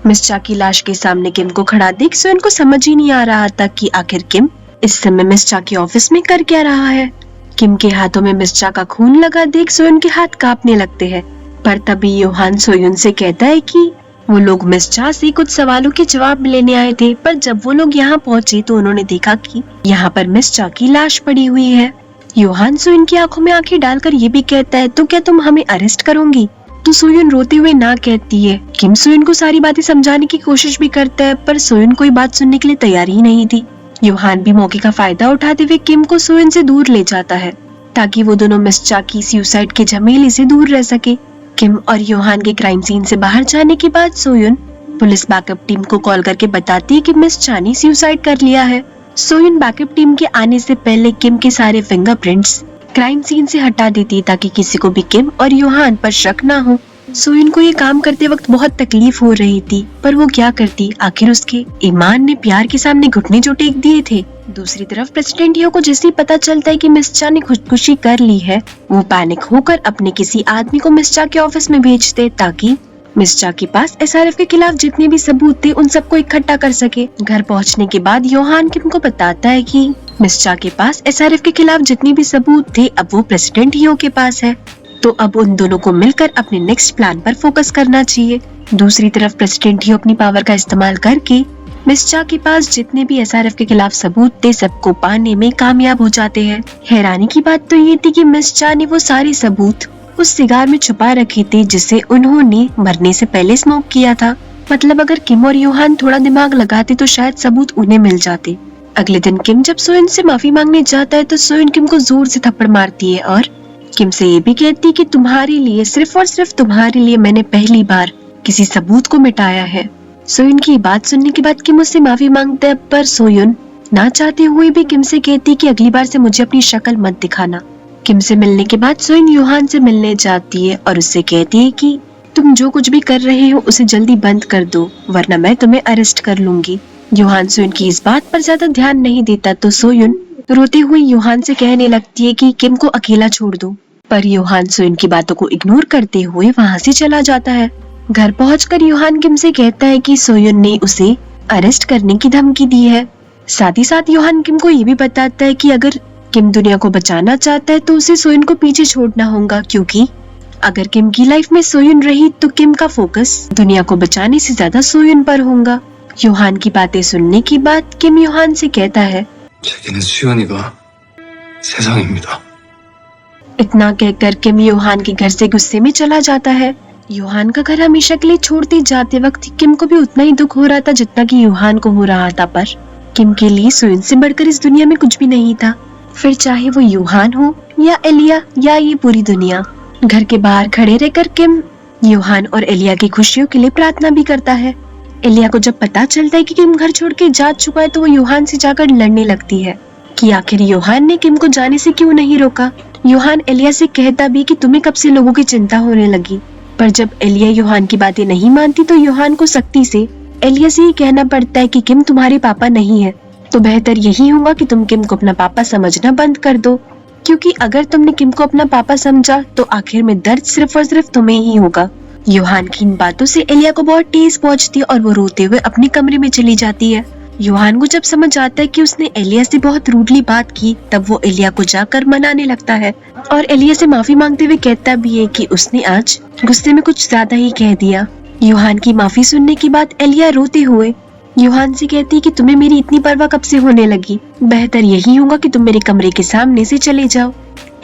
Miss चा की लाश के सामने किम को खड़ा देख सोयन को समझ ही नहीं आ रहा था कि आखिर किम इस समय मिस चा के ऑफिस में कर क्या रहा है। किम के हाथों में मिस चा का खून लगा देख सोयन के हाथ कांपने लगते हैं। पर तभी योहान सोयुन से कहता है कि वो लोग मिस चा से कुछ सवालों के जवाब लेने आए थे, पर जब वो लोग यहाँ पहुँचे तो उन्होंने देखा कि यहाँ पर मिस चा की लाश पड़ी हुई है। योहान सोयुन की आंखों में आंखें डालकर ये भी कहता है, तो क्या तुम हमें अरेस्ट करोगी? तो सोयुन रोते हुए ना कहती है। किम सोयुन को सारी बातें समझाने की कोशिश भी करता है, पर सोयुन कोई बात सुनने के लिए तैयार ही नहीं थी। योहान भी मौके का फायदा उठाते हुए किम को सोयुन से दूर ले जाता है ताकि वो दोनों मिस चा की सुसाइड के झमेले से दूर रह सके। किम और योहान के क्राइम सीन से बाहर जाने के बाद सोयुन पुलिस बैकअप टीम को कॉल करके बताती है कि मिस चा ने सुसाइड कर लिया है। सोयुन बैकअप टीम के आने से पहले किम के सारे फिंगरप्रिंट्स क्राइम सीन से हटा देती है ताकि किसी को भी किम और योहान पर शक ना हो। सोयुन को ये काम करते वक्त बहुत तकलीफ हो रही थी, पर वो क्या करती, आखिर उसके ईमान ने प्यार के सामने घुटने जो टेक दिए थे। दूसरी तरफ प्रेसिडेंट हियो को जैसे ही पता चलता है कि मिस चा ने खुदकुशी कर ली है, वो पैनिक होकर अपने किसी आदमी को मिस चा के ऑफिस में भेजते ताकि मिस चा के पास एसआरएफ के खिलाफ जितने भी सबूत थे उन सबको इकट्ठा कर सके। घर पहुंचने के बाद योहान किम को बताता है कि मिस चा के पास एसआरएफ के खिलाफ जितने भी सबूत थे अब वो प्रेसिडेंट हियो के पास है, तो अब उन दोनों को मिलकर अपने नेक्स्ट प्लान पर फोकस करना चाहिए। दूसरी तरफ प्रेसिडेंट हियो अपनी पावर का इस्तेमाल करके मिस चा के पास जितने भी एसआरएफ के खिलाफ सबूत थे सबको पाने में कामयाब हो जाते हैं। हैरानी की बात तो ये थी कि मिस चा ने वो सारे सबूत उस सिगार में छुपा रखे थे जिसे उन्होंने मरने से पहले स्मोक किया था। मतलब अगर किम और योहान थोड़ा दिमाग लगाते तो शायद सबूत उन्हें मिल जाते। अगले दिन किम जब सोयुन से माफी मांगने जाता है तो सोयुन किम को जोर से थप्पड़ मारती है और किम से ये भी कहती है कि तुम्हारे लिए, सिर्फ और सिर्फ तुम्हारे लिए मैंने पहली बार किसी सबूत को मिटाया है। सोयुन की बात सुनने के बाद किम उससे माफी मांगता है, पर सोयुन ना चाहते हुए भी किम से कहती कि अगली बार से मुझे अपनी शक्ल मत दिखाना। किम से मिलने के बाद सोयुन योहान से मिलने जाती है और उससे कहती है कि तुम जो कुछ भी कर रहे हो उसे जल्दी बंद कर दो, वरना मैं तुम्हें अरेस्ट कर लूंगी। योहान सोयुन की इस बात पर ज्यादा ध्यान नहीं देता तो सोयुन रोते हुए योहान से कहने लगती है कि किम को अकेला छोड़ दो, पर योहान सोयुन की बातों को इग्नोर करते हुए वहाँ से चला जाता है। घर पहुंचकर योहान किम से कहता है कि सोयुन ने उसे अरेस्ट करने की धमकी दी है। साथ ही साथ योहान किम को ये भी बताता है कि अगर किम दुनिया को बचाना चाहता है तो उसे सोयुन को पीछे छोड़ना होगा, क्योंकि अगर किम की लाइफ में सोयुन रही तो किम का फोकस दुनिया को बचाने से ज्यादा सोयुन पर होगा। योहान की बातें सुनने के बाद किम योहान से कहता है 제게는 수연이가 세상입니다। इतना कहकर किम योहान के घर से गुस्से में चला जाता है। योहान का घर हमेशा के लिए छोड़ते जाते वक्त किम को भी उतना ही दुख हो रहा था जितना कि योहान को हो रहा था, पर किम के लिए सोयुन से बढ़कर इस दुनिया में कुछ भी नहीं था, फिर चाहे वो योहान हो या एलिया या ये पूरी दुनिया। घर के बाहर खड़े रहकर किम योहान और एलिया की खुशियों के लिए प्रार्थना भी करता है। एलिया को जब पता चलता है कि किम घर छोड़ के जा चुका है तो वो योहान से जाकर लड़ने लगती है कि आखिर योहान ने किम को जाने से क्यों नहीं रोका। योहान एलिया से कहता भी कि तुम्हें कब से लोगों की चिंता होने लगी, पर जब एलिया योहान की बातें नहीं मानती तो योहान को सख्ती से एलिया से ही कहना पड़ता है कि किम तुम्हारे पापा नहीं है, तो बेहतर यही होगा कि तुम किम को अपना पापा समझना बंद कर दो, क्योंकि अगर तुमने किम को अपना पापा समझा तो आखिर में दर्द सिर्फ और सिर्फ तुम्हें ही होगा। योहान की इन बातों से एलिया को बहुत ठेस पहुंचती है और वो रोते हुए अपने कमरे में चली जाती है। योहान को जब समझ आता है कि उसने एलिया से बहुत रूडली बात की, तब वो एलिया को जाकर मनाने लगता है और एलिया से माफी मांगते हुए कहता भी है कि उसने आज गुस्से में कुछ ज्यादा ही कह दिया। योहान की माफी सुनने के बाद एलिया रोते हुए योहान से कहती है कि तुम्हें मेरी इतनी परवाह कब से होने लगी, बेहतर यही होगा कि तुम मेरे कमरे के सामने से चले जाओ।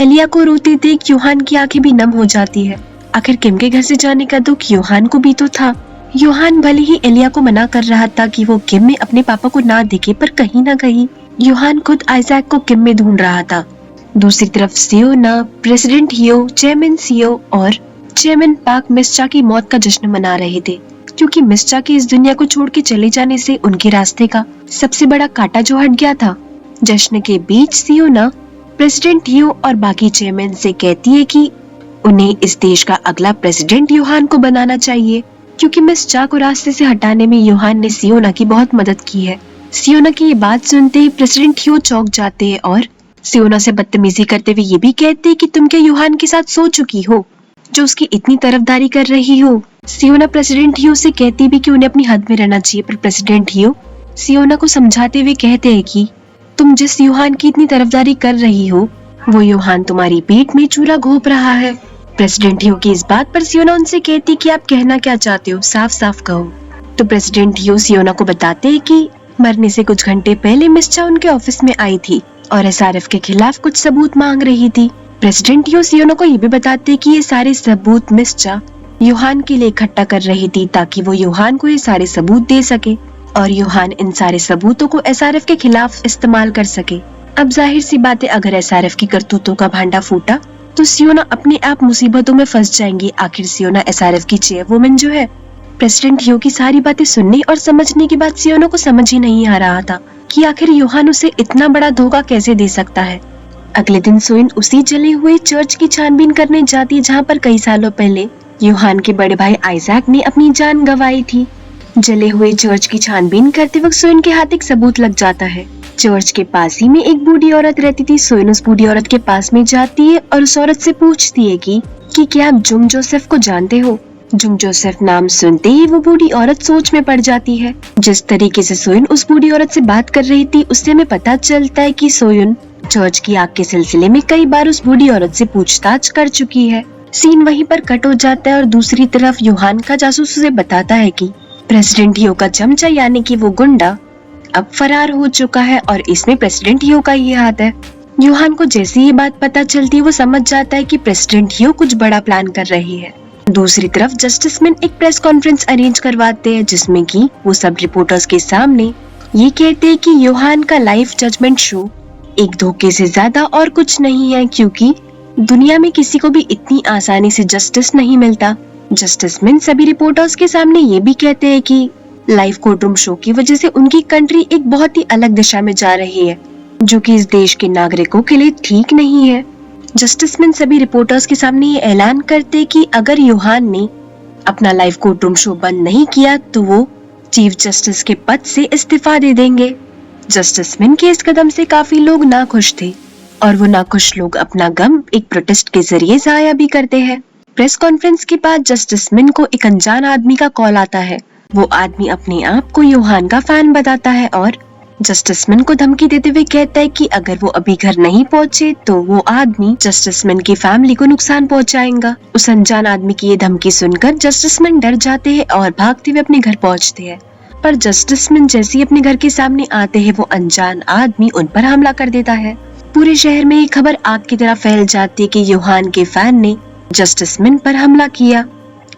एलिया को रोते देख योहान की आंखें भी नम हो जाती है। आखिर किम के घर से जाने का दुख योहान को भी तो था। योहान भले ही एलिया को मना कर रहा था कि वो किम में अपने पापा को ना देखे, पर कहीं ना कहीं योहान खुद आइजैक को किम में ढूंढ रहा था। दूसरी तरफ सियोना, प्रेसिडेंट हियो, चेयरमैन सियो और चेयरमैन पाक मिस चा की मौत का जश्न मना रहे थे, क्योंकि मिस चा के इस दुनिया को छोड़ के चले जाने से उनके रास्ते का सबसे बड़ा कांटा जो हट गया था। जश्न के बीच सियोना प्रेसिडेंट हियो और बाकी चेयरमैन से कहती है कि उन्हें इस देश का अगला प्रेसिडेंट योहान को बनाना चाहिए, क्योंकि मिस चा को रास्ते से हटाने में योहान ने सियोना की बहुत मदद की है। सियोना की ये बात सुनते ही प्रेसिडेंट हियो चौंक जाते हैं और सियोना से बदतमीजी करते हुए ये भी कहते हैं कि तुम क्या योहान के साथ सो चुकी हो। जो उसकी इतनी तरफदारी कर रही हो। सियोना प्रेसिडेंट हियो से कहती भी कि उन्हें अपनी हद में रहना चाहिए, पर प्रेसिडेंट हियो सियोना को समझाते हुए कहते हैं कि तुम जिस यूहान की इतनी तरफदारी कर रही हो वो यूहान तुम्हारी पीठ में चूल्हा घोंप रहा है। प्रेसिडेंट हियो की इस बात पर सियोना उनसे कहती कि आप कहना क्या चाहते हो, साफ साफ कहो। तो प्रेसिडेंट हियो सियोना को बताते हैं कि मरने से कुछ घंटे पहले मिस चा उनके ऑफिस में आई थी और एसआरएफ के खिलाफ कुछ सबूत मांग रही थी। प्रेसिडेंट हियो सियोना को ये भी बताते कि ये सारे सबूत मिस चा यूहान के लिए इकट्ठा कर रही थी ताकि वो यूहान को ये सारे सबूत दे सके और यूहान इन सारे सबूतों को एसआरएफ के खिलाफ इस्तेमाल कर सके। अब जाहिर सी बात है, अगर एसआरएफ की करतूतों का भांडा फूटा तो सियोना अपने आप मुसीबतों में फंस जाएंगी। आखिर सियोना एसआरएफ की चेयरवुमन जो है। प्रेसिडेंट हियो की सारी बातें सुनने और समझने के बाद सियोना को समझ ही नहीं आ रहा था कि आखिर यूहान उसे इतना बड़ा धोखा कैसे दे सकता है। अगले दिन सोइन उसी जले हुए चर्च की छानबीन करने जाती है जहाँ पर कई सालों पहले यूहान के बड़े भाई आइजैक ने अपनी जान गंवाई थी। जले हुए चर्च की छानबीन करते वक्त सोइन के हाथ एक सबूत लग जाता है। चर्च के पास ही में एक बूढ़ी औरत रहती थी। सोइन उस बूढ़ी औरत के पास में जाती है और उस औरत से पूछती है कि क्या आप जुंग जोसेफ को जानते हो। जुंग जोसेफ नाम सुनते ही वो बूढ़ी औरत सोच में पड़ जाती है। जिस तरीके से सोइन उस बूढ़ी औरत से बात कर रही थी उससे हमें पता चलता है कि सोइन चर्च की आग के सिलसिले में कई बार उस बूढ़ी औरत से पूछताछ कर चुकी है। सीन वहीं पर कट हो जाता है और दूसरी तरफ यूहान का जासूस उसे बताता है कि प्रेसिडेंट हियो का चमचा यानी कि वो गुंडा अब फरार हो चुका है और इसमें प्रेसिडेंट हियो का ये हाथ है। यूहान को जैसे ये बात पता चलती है वो समझ जाता है कि प्रेसिडेंट हियो कुछ बड़ा प्लान कर रही है। दूसरी तरफ जस्टिसमैन एक प्रेस कॉन्फ्रेंस अरेंज करवाते हैं जिसमें कि वो सब रिपोर्टर्स के सामने ये कहते हैं कि यूहान का लाइफ जजमेंट शो एक धोखे से ज्यादा और कुछ नहीं है, क्योंकि दुनिया में किसी को भी इतनी आसानी से जस्टिस नहीं मिलता। जस्टिसमैन सभी रिपोर्टर्स के सामने ये भी कहते हैं कि लाइव कोर्टरूम शो की वजह से उनकी कंट्री एक बहुत ही अलग दिशा में जा रही है जो कि इस देश के नागरिकों के लिए ठीक नहीं है। जस्टिसमैन सभी रिपोर्टर्स के सामने ये ऐलान करते कि अगर यूहान ने अपना लाइव कोर्टरूम शो बंद नहीं किया तो वो चीफ जस्टिस के पद से इस्तीफा दे देंगे। जस्टिसमैन के इस कदम से काफी लोग नाखुश थे और वो नाखुश लोग अपना गम एक प्रोटेस्ट के जरिए जाया भी करते हैं। प्रेस कॉन्फ्रेंस के बाद जस्टिसमैन को एक अनजान आदमी का कॉल आता है। वो आदमी अपने आप को यूहान का फैन बताता है और जस्टिसमैन को धमकी देते हुए कहता है कि अगर वो अभी घर नहीं पहुंचे तो वो आदमी जस्टिसमैन की फैमिली को नुकसान पहुंचाएगा। उस अनजान आदमी की ये धमकी सुनकर जस्टिसमैन डर जाते हैं और भागते हुए अपने घर पहुंचते हैं। पर जस्टिसमैन जैसे ही अपने घर के सामने आते हैं वो अनजान आदमी उन पर हमला कर देता है। पूरे शहर में ये खबर आग की तरह फैल जाती है कि यूहान के फैन ने जस्टिसमैन पर हमला किया।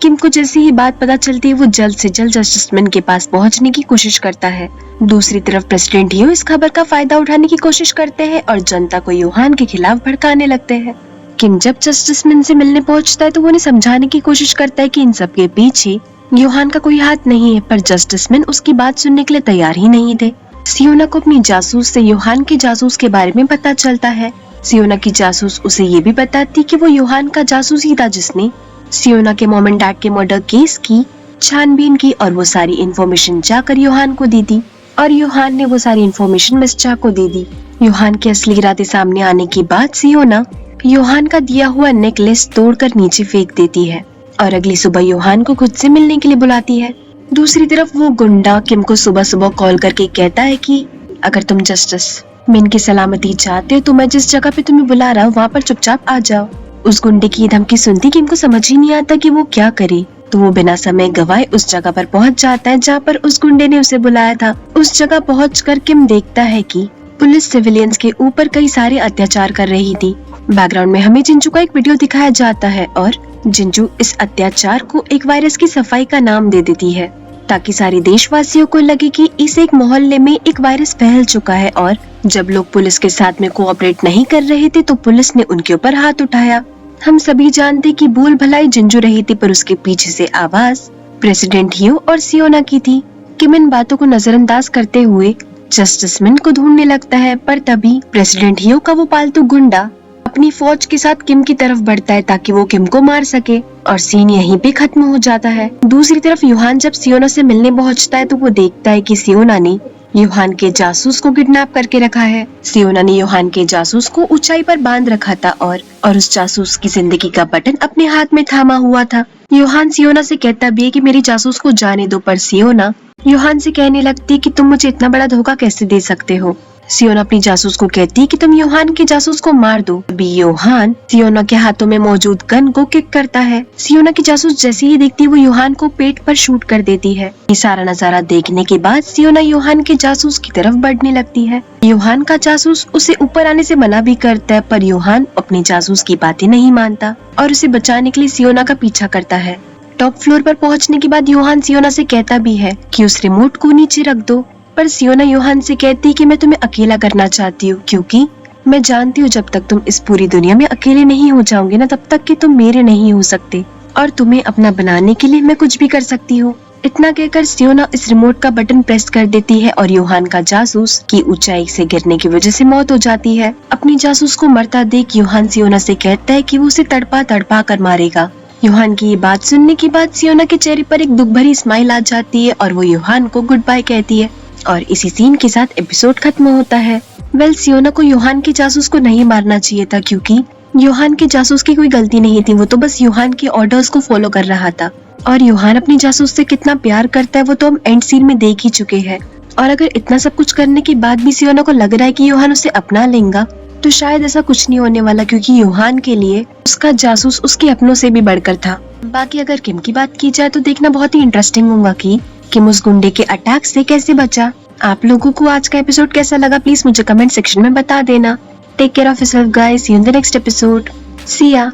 किम को जैसे ही बात पता चलती है वो जल्द से जल्द जस्टिसमैन के पास पहुंचने की कोशिश करता है। दूसरी तरफ प्रेसिडेंट हियो इस खबर का फायदा उठाने की कोशिश करते हैं और जनता को यूहान के खिलाफ भड़काने लगते हैं। किम जब जस्टिसमैन से मिलने पहुंचता है तो वो उन्हें समझाने की कोशिश करता है कि इन सब के पीछे यूहान का कोई हाथ नहीं है, पर जस्टिसमैन उसकी बात सुनने के लिए तैयार ही नहीं थे। सियोना को अपनी जासूस से यूहान के जासूस के बारे में पता चलता है। सियोना की जासूस उसे ये भी बताती कि वो यूहान का जासूस ही था जिसने सियोना के मॉम एंड डैड के मर्डर केस की छानबीन की और वो सारी इन्फॉर्मेशन जाकर यूहान को दी थी और यूहान ने वो सारी इन्फॉर्मेशन मिस चा को दे दी। यूहान के असली इरादे सामने आने के बाद सियोना यूहान का दिया हुआ नेकलेस तोड़कर नीचे फेंक देती है और अगली सुबह यूहान को खुद से मिलने के लिए बुलाती है। दूसरी तरफ वो गुंडा किम को सुबह सुबह कॉल करके कहता है कि अगर तुम जस्टिस मिन की सलामती चाहते हो तो मैं जिस जगह पे तुम्हें बुला रहा हूँ वहाँ पर चुपचाप आ जाओ। उस गुंडे की धमकी सुनती किम को समझ ही नहीं आता कि वो क्या करे, तो वो बिना समय गवाए उस जगह पर पहुंच जाता है जहाँ पर उस गुंडे ने उसे बुलाया था। उस जगह पहुंचकर किम देखता है कि पुलिस सिविलियंस के ऊपर कई सारे अत्याचार कर रही थी। बैकग्राउंड में हमें जिंजू का एक वीडियो दिखाया जाता है और जिंजू इस अत्याचार को एक वायरस की सफाई का नाम दे देती है ताकि सारे देशवासियों को लगे कि इस एक मोहल्ले में एक वायरस फैल चुका है और जब लोग पुलिस के साथ में कोऑपरेट नहीं कर रहे थे तो पुलिस ने उनके ऊपर हाथ उठाया। हम सभी जानते कि भूल भलाई जिंजू रही थी पर उसके पीछे से आवाज प्रेसिडेंट हियो और सियोना की थी। किम इन बातों को नजरअंदाज करते हुए जस्टिसमैन को ढूंढने लगता है, पर तभी प्रेसिडेंट हियो का वो पालतू गुंडा अपनी फौज के साथ किम की तरफ बढ़ता है ताकि वो किम को मार सके और सीन यहीं पे खत्म हो जाता है। दूसरी तरफ यूहान जब सियोना से मिलने पहुंचता है तो वो देखता है कि सियोना ने योहान के जासूस को किडनैप करके रखा है। सियोना ने योहान के जासूस को ऊंचाई पर बांध रखा था और उस जासूस की जिंदगी का बटन अपने हाथ में थामा हुआ था। योहान सियोना से कहता भी है कि मेरी जासूस को जाने दो, पर सियोना योहान से कहने लगती कि तुम मुझे इतना बड़ा धोखा कैसे दे सकते हो। सियोना अपनी जासूस को कहती कि तुम योहान के जासूस को मार दो। अभी योहान सियोना के हाथों में मौजूद गन को किक करता है। सियोना की जासूस जैसे ही देखती है वो योहान को पेट पर शूट कर देती है। ये सारा नजारा देखने के बाद सियोना योहान के जासूस की तरफ बढ़ने लगती है। योहान का जासूस उसे ऊपर आने से मना भी करता है, पर योहान अपनी जासूस की बातें नहीं मानता और उसे बचाने के लिए सियोना का पीछा करता है। टॉप फ्लोर पर पहुंचने के बाद योहान सियोना से कहता भी है कि उस रिमोट को नीचे रख दो, पर सियोना योहान से कहती कि मैं तुम्हें अकेला करना चाहती हूँ, क्योंकि मैं जानती हूँ जब तक तुम इस पूरी दुनिया में अकेले नहीं हो जाओगे ना, तब तक कि तुम मेरे नहीं हो सकते और तुम्हें अपना बनाने के लिए मैं कुछ भी कर सकती हूँ। इतना कहकर सियोना इस रिमोट का बटन प्रेस कर देती है और योहान का जासूस की ऊंचाई से गिरने की वजह से मौत हो जाती है। अपनी जासूस को मरता देख योहान सियोना से कहता है कि वो उसे तड़पा तड़पा कर मारेगा। योहान की ये बात सुनने के बाद सियोना के चेहरे पर एक दुख भरी स्माइल आ जाती है और वो योहान को गुड बाय कहती है और इसी सीन के साथ एपिसोड खत्म होता है। सियोना को योहान के जासूस को नहीं मारना चाहिए था, क्योंकि योहान के जासूस की कोई गलती नहीं थी, वो तो बस योहान के ऑर्डर्स को फॉलो कर रहा था। और योहान अपनी जासूस से कितना प्यार करता है वो तो हम एंड सीन में देख ही चुके हैं। और अगर इतना सब कुछ करने के बाद भी सियोना को लग रहा है कि योहान उसे अपना लेगा, तो शायद ऐसा कुछ नहीं होने वाला, क्योंकि योहान के लिए उसका जासूस उसके अपनों से भी बढ़कर था। बाकी अगर किम की बात की जाए तो देखना बहुत ही इंटरेस्टिंग होगा कि किम उस गुंडे के अटैक से कैसे बचा। आप लोगों को आज का एपिसोड कैसा लगा प्लीज मुझे कमेंट सेक्शन में बता देना। Take care of yourself guys, see you in the next episode. See या।